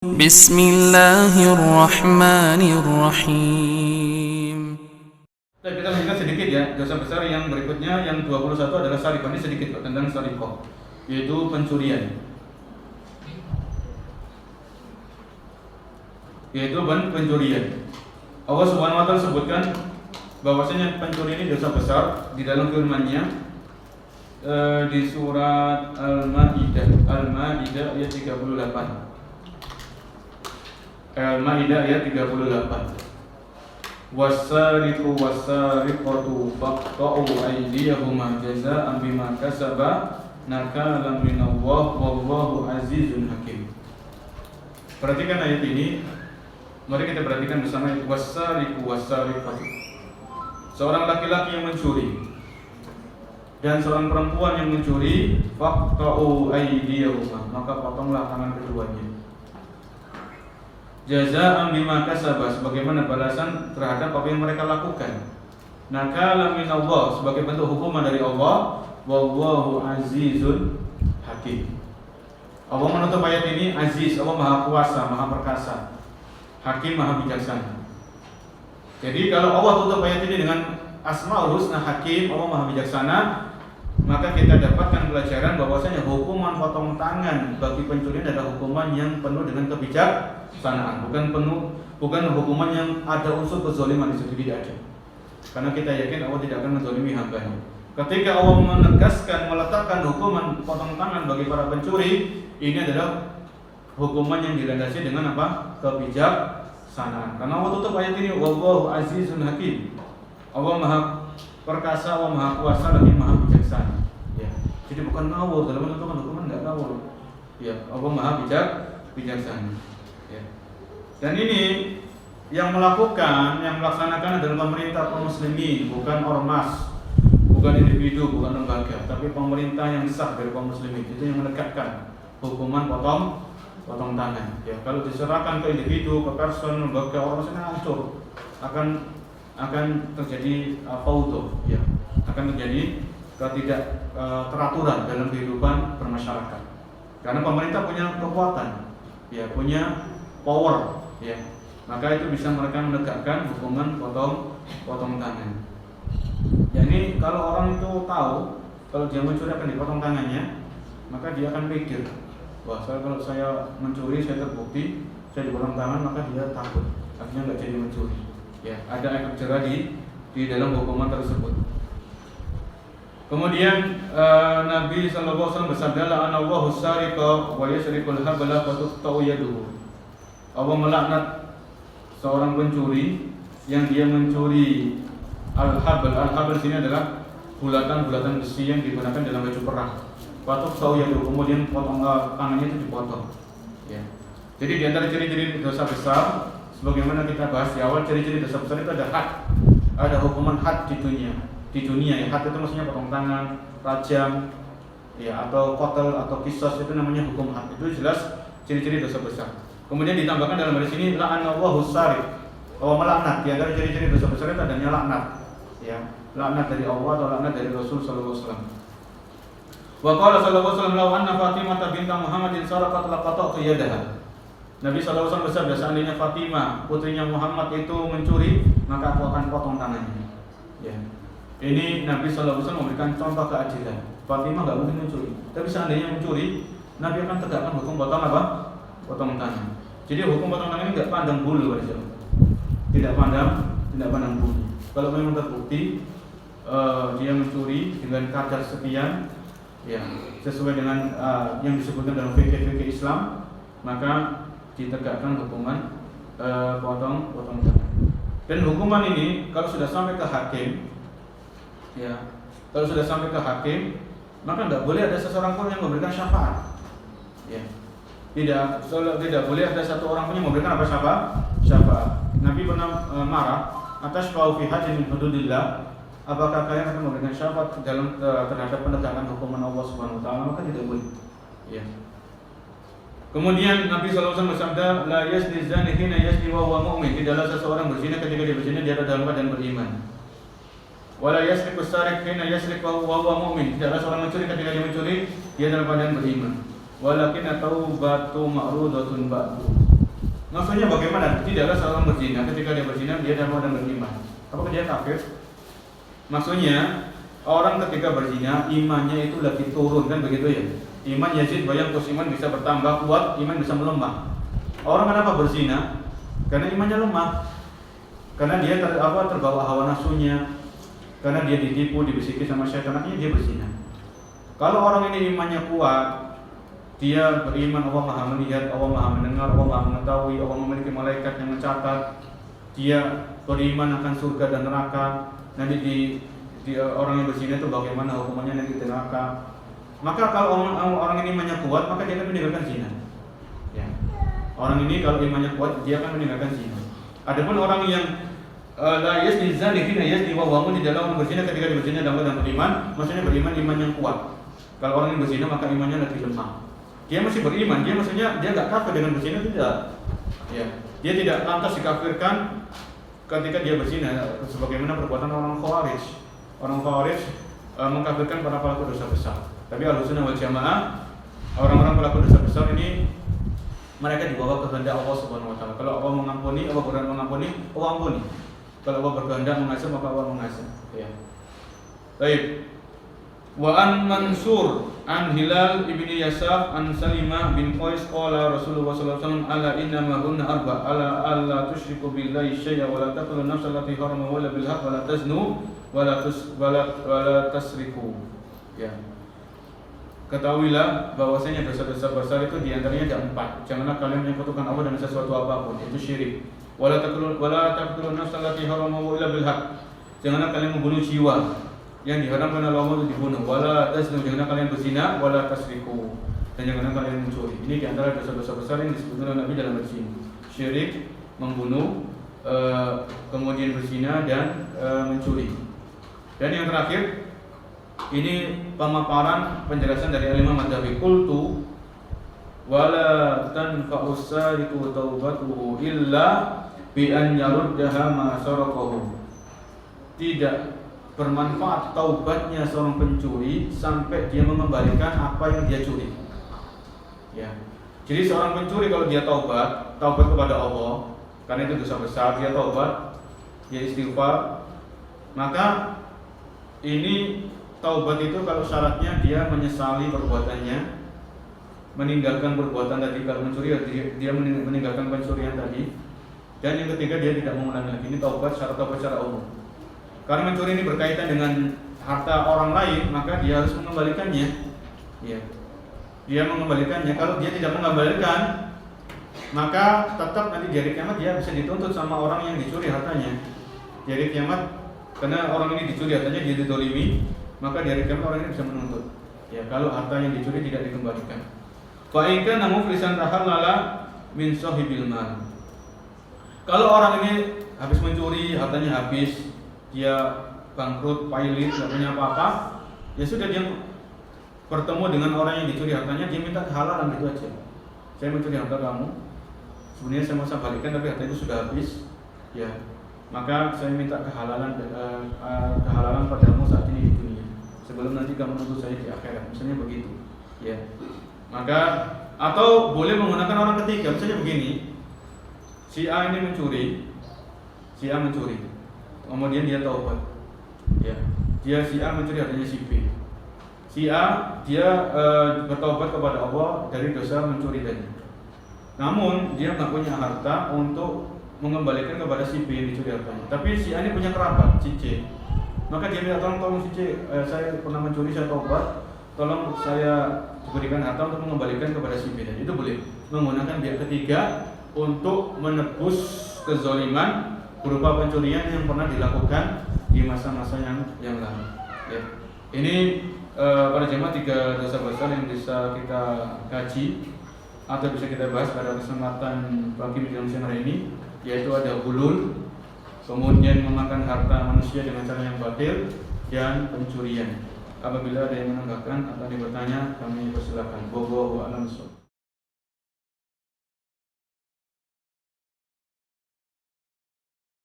Bismillahirrahmanirrahim. Kita lanjutkan sedikit ya, dosa besar yang berikutnya yang 21 adalah sarikoh. Ini sedikit tentang sarikoh, yaitu pencurian. Allah Subhanahu wa taala sebutkan bahwasanya pencuri ini dosa besar di dalam firman-Nya di surat Al-Maidah ayat 38. Al-Maidah ayat 38. Wasariqu wasariqatu faqta'u aydiyahuma jazaa'an bima kasaba nakalan minallah wallahu azizun hakim. Perhatikan ayat ini. Mari kita perhatikan bersama. Wasariqu wasariqatu, seorang laki-laki yang mencuri dan seorang perempuan yang mencuri, faqta'u aydiyahuma, maka potonglah tangan keduanya. Jazaa'an bima kasaba, sebagaimana balasan terhadap apa yang mereka lakukan. Nakalan minallah, sebagai bentuk hukuman dari Allah. Wallahu azizun hakim. Allah menutup ayat ini, aziz, Allah maha kuasa, maha perkasa, hakim, maha bijaksana. Jadi kalau Allah tutup ayat ini dengan Asmaul Husna, hakim, Allah maha bijaksana, maka kita dapatkan pelajaran bahwasanya hukuman potong tangan bagi pencuri adalah hukuman yang penuh dengan kebijaksanaan, bukan hukuman yang ada unsur kezaliman di situ, tidak ada. Karena kita yakin Allah tidak akan menzalimi hamba-Nya. Ketika Allah menegaskan, meletakkan hukuman potong tangan bagi para pencuri, ini adalah hukuman yang dilandasi dengan apa? Kebijaksanaan. Karena Allah tutup ayat ini, wallahu azizun hakim. Allah maha perkasa, Allah maha kuasa, lagi maha bijaksana. Ya. Jadi bukan ngawur, dalam menentukan hukuman tidak ngawur. Ya, Allah maha bijaksana. Ya. Dan ini yang melakukan, yang melaksanakan adalah pemerintah kaum muslimin, bukan ormas, bukan individu, bukan lembaga, tapi pemerintah yang sah dari kaum muslimin. Itu yang menegakkan hukuman potong tangan. Ya, kalau diserahkan ke individu, ke person, lembaga, ormas, ini hancur, akan terjadi faudo, ya, akan terjadi ketidak teraturan dalam kehidupan bermasyarakat. Karena pemerintah punya kekuatan, ya, punya power, ya, maka itu bisa mereka menegakkan hukuman potong tangan. Ya, ini kalau orang itu tahu kalau dia mencuri akan dipotong tangannya, maka dia akan pikir, wah, kalau saya mencuri, saya terbukti, saya dipotong tangan, maka dia takut, akhirnya nggak jadi mencuri. Ya, ada efek jerah di dalam hukuman tersebut. Kemudian Nabi sallallahu alaihi wasallam bersabda, la'anallahu sariqa wa yasriqul habla fa tuqta'u yaduhu. Allah melaknat seorang pencuri yang dia mencuri al-habl. Al-habl sini adalah bulatan-bulatan besi yang digunakan dalam baju perang. Fa tuqta'u yaduhu, kemudian potong tangannya itu dipotong. Ya. Jadi di antara ciri-ciri dosa besar, sebagaimana kita bahas di awal, ciri-ciri dosa besar itu ada had, ada hukuman had di dunia. Di dunia, ya, had itu maksudnya potong tangan, rajam, ya, atau kotel atau kisos, itu namanya hukum had. Itu jelas ciri-ciri dosa besar. Kemudian ditambahkan dalam hadis ini, la'anallahu sariq, Allah melaknat. Di antara ciri-ciri dosa besar itu adanya laknat, ya, laknat dari Allah atau laknat dari Rasul sallallahu alaihi wasallam. Wa qala sallallahu alaihi wasallam, law anna Fatimah binta Muhammadin saraqat laqata'tu yadaha. Nabi SAW bersabda, seandainya Fatimah putrinya Muhammad itu mencuri, maka aku akan potong tangannya. Ya. Ini Nabi SAW memberikan contoh keadilan. Fatimah nggak mungkin mencuri, tapi seandainya mencuri, Nabi akan tegakkan hukum potong apa? Potong tangan. Jadi hukum potong tangan ini nggak pandang bulu, tidak pandang bulu. Kalau memang terbukti dia mencuri dengan kadar sekian, ya, sesuai dengan yang disebutkan dalam fikih Islam, maka ditegakkan hukuman potong tangan. Dan hukuman ini kalau sudah sampai ke hakim, ya, kalau sudah sampai ke hakim, maka tidak boleh ada seseorang pun yang memberikan syafaat. Ya, tidak boleh ada satu orang pun yang memberikan apa syafaat. Nabi pernah marah atas fa'u fi hajin min hududillah, apakah kalian akan memberikan syafaat dalam terhadap penegakan hukuman Allah Subhanahu wa taala? Maka tidak boleh. Ya. Kemudian Nabi SAW bersabda, la yazni zani hina yazni wa huwa mu'min. Tidaklah seseorang berzina ketika dia berzina dia dalam keadaan beriman. Wala yasriqu sariq hina yasriq wa huwa mu'min. Tidaklah seorang mencuri ketika dia mencuri dia dalam keadaan beriman. walakin taubatu ma'rudatun ba'du. Maksudnya bagaimana? Tidaklah seorang berzina ketika dia berzina dia dalam keadaan beriman. Apakah dia kafir? Maksudnya orang ketika berzina imannya itu lagi turun kan begitu ya. Iman yazid bayang terus iman bisa bertambah kuat, iman bisa melemah. Orang kenapa berzina? Karena imannya lemah. Karena dia terbawa hawa nafsunya. Karena dia ditipu, dibisiki sama syaitan, akhirnya dia berzina. Kalau orang ini imannya kuat, dia beriman Allah Maha melihat, Allah Maha mendengar, Allah Maha mengetahui, Allah memiliki malaikat yang mencatat. Dia beriman akan surga dan neraka. Nanti orang yang berzina itu bagaimana hukumannya nanti di neraka. Maka kalau orang ini imannya kuat, maka dia akan meninggalkan zina. Ya. Orang ini kalau imannya kuat, dia akan meninggalkan zina. Adapun orang yang la yazni zani hina yazni wa huwa mu'min, dalam berzina ketika dia berzina dalam keadaan beriman, maksudnya beriman iman yang kuat. Kalau orang yang berzina maka imannya lebih lemah. Dia masih beriman, dia maksudnya dia enggak kafir dengan berzina, tidak. Ya. Dia tidak lantas dikafirkan ketika dia berzina sebagaimana perbuatan orang Khawarij. Orang Khawarij mengkafirkan para pelaku dosa besar. Tapi Ahlussunnah wal Jamaah, orang-orang pelaku dosa besar ini mereka dibawa kehendak Allah Subhanahu wa taala. Kalau Allah mengampuni, Allah berkehendak mengampuni, Allah ampuni. Kalau Allah berkehendak mengazab, maka Allah mengazab. Ya. Baik. Wa an Mansur an Hilal ibni Yasaf an Salimah bin Qais qala Rasulullah sallallahu alaihi wasallam ala inna ma hunna arba alla tusyriku billahi syai'a wa la taqtulu nafsa allati harama wa la bil haqq wa la taznu wa la tasriku. Ya. Ketahuilah bahwasanya dosa-dosa besar itu diantaranya ada 4. Janganlah kalian menyekutukan Allah dengan sesuatu apapun, itu syirik. Wala taqtulun nafsa allati harama illa bil haqq. Janganlah kalian membunuh jiwa yang diharamkan oleh Allah untuk dibunuh. Wala taznu, janganlah kalian berzina. Wala tasriku, dan janganlah kalian mencuri. Ini diantara dosa-dosa besar yang disebutkan oleh Nabi dalam hadis ini. Syirik, membunuh, kemudian berzina dan mencuri. Dan yang terakhir, ini pemaparan penjelasan dari Imam Madhabi. Qultu wala tanfa'u sariqu taubatuhu illa bi an yaruddaha ma saraqahu. Tidak bermanfaat taubatnya seorang pencuri sampai dia mengembalikan apa yang dia curi. Ya. Jadi seorang pencuri kalau dia taubat kepada Allah, karena itu dosa besar, dia taubat, dia istighfar, maka ini taubat itu kalau syaratnya dia menyesali perbuatannya, meninggalkan perbuatan tadi. Kalau mencuri dia meninggalkan pencurian tadi. Dan yang ketiga dia tidak mengulangi lagi. Ini taubat, syarat taubat secara umum. Karena mencuri ini berkaitan dengan harta orang lain, maka dia harus mengembalikannya. Ya. Dia mengembalikannya. Kalau dia tidak mengembalikan, maka tetap nanti di hari kiamat dia bisa dituntut sama orang yang dicuri hartanya. Di hari kiamat, karena orang ini dicuri hartanya, dia didolimi, maka di hari kiamat orang ini bisa menuntut. Ya, kalau harta yang dicuri tidak dikembalikan. Fa in kana muflisan tahallala min sahibil mal. Kalau orang ini habis mencuri, hartanya habis, dia bangkrut, pailit, tidak punya apa-apa, ya sudah, dia bertemu dengan orang yang dicuri hartanya, dia minta kehalalan, itu aja. Saya mencuri harta kamu, sebenarnya saya mau balikan tapi harta itu sudah habis, ya. Maka saya minta kehalalan padamu saat ini di dunia, sebelum nanti kamu menuntut saya di akhirat, misalnya begitu, ya. Maka atau boleh menggunakan orang ketiga, misalnya begini, si A ini mencuri, kemudian dia taubat, ya. Si A mencuri hartanya si B. Si A dia bertaubat kepada Allah dari dosa mencuri tadi. Namun dia nggak punya harta untuk mengembalikan kepada si B yang dicuri hartanya. Tapi si A ini punya kerabat, si C. Maka dia minta tolong si C, saya pernah mencuri, saya taubat, tolong saya diberikan harta untuk mengembalikan kepada si B tadi. Itu boleh menggunakan pihak ketiga untuk menebus kezaliman berupa pencurian yang pernah dilakukan di masa-masa yang lalu. Ya. Ini para jemaah 3 dosa besar yang bisa kita kaji atau bisa kita bahas pada kesempatan pagi menjelang siang hari ini, yaitu ada hulul, kemudian memakan harta manusia dengan cara yang batil, dan pencurian. Apabila ada yang menambahkan atau bertanya, kami persilakan. Wallahu a'lam bishawab.